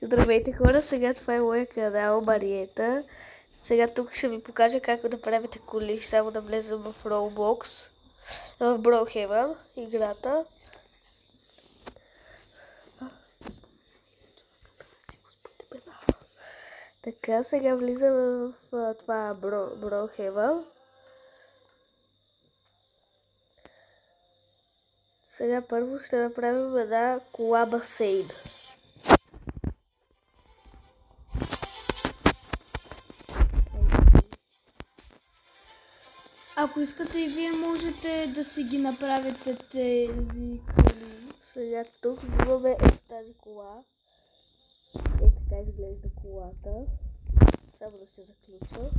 Здравейте хора, сега това е моя канал Мариета. Сега тук ще ви покажа как да правите коли. Само да влезем в Roblox, в Brookhaven, играта. Така, сега влизаме в това Brookhaven. Сега първо ще направим една кола басейн. Ако искате и вие можете да си ги направите тези коли. Сега тук взимаме ето тази кола. Така изглежда колата. Само да се заключа.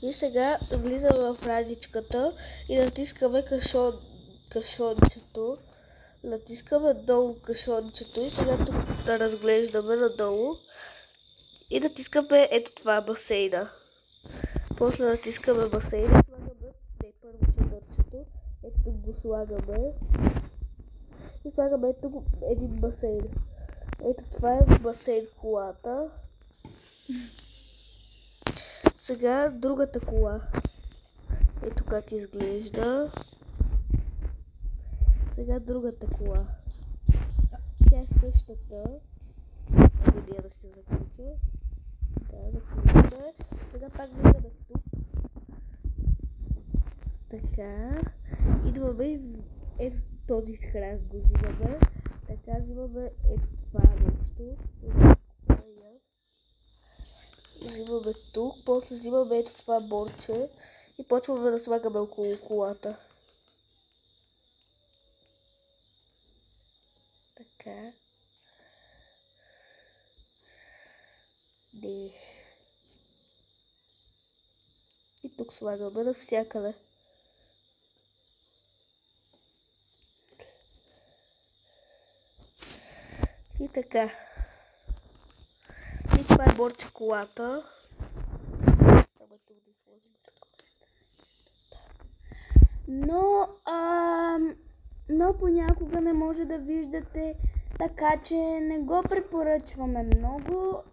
И сега влизаме в радичката и натискаме кашончето. Натискаме долу кашончето и сега тук да разглеждаме надолу. И натискаме ето това басейна. После натискаме басейна и слагаме първо чадърчето. Ето тук го слагаме. И слагаме ето един басейн. Ето това е басейн колата. Сега другата кола. Ето как изглежда. Сега другата кола. Тя е същата. Преди да се заключа. Да, заключваме. Сега пак влизаме тук. Така. Идваме ето този храст го взимаме. Така взимаме ето това нещо. Взимаме тук, после взимаме ето това борче и почваме да слагаме около колата. Така. Не. И тук слагаме навсякъде. И така. И това е борче колата. Но понякога не може да виждате, така че не го препоръчваме много.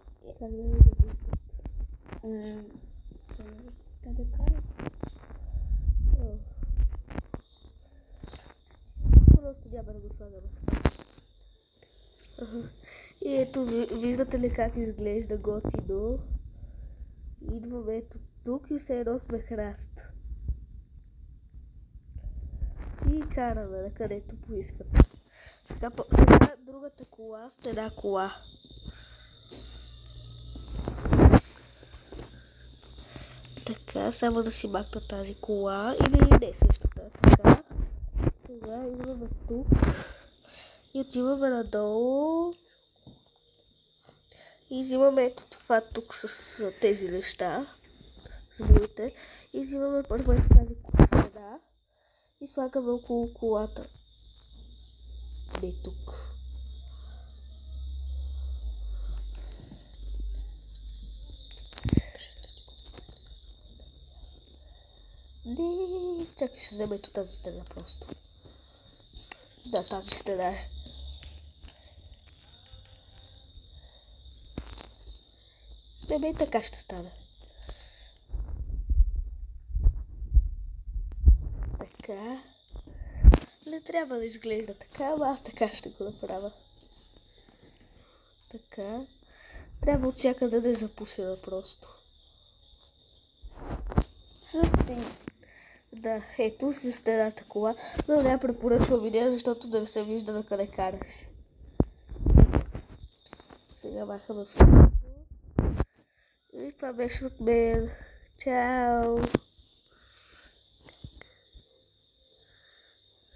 Просто няма да го слагаме. И ето, виждате ли как изглежда готино? Идваме ето тук и се едно сме храст. И караме на където поискате. Сега другата кола с една кола. Така, само да си макна тази кола или не същата. Така. Сега идваме тук. И отиваме надолу. И взимаме ето това тук с тези неща. Змиите. И взимаме първо ето тази среда. И слагаме около колата. Не тук. Не, чакай, ще взема ето тази стена просто. Да, тази стена е. Не, и така ще стане. Така. Не трябва да изглежда така, ама аз така ще го направя. Така. Трябва от всякъде да е запушена просто. Да, ето с стената кола, но не препоръчвам видео, защото да не се вижда на къде караш. Сега махаме всичко. И това беше от мен. Чао!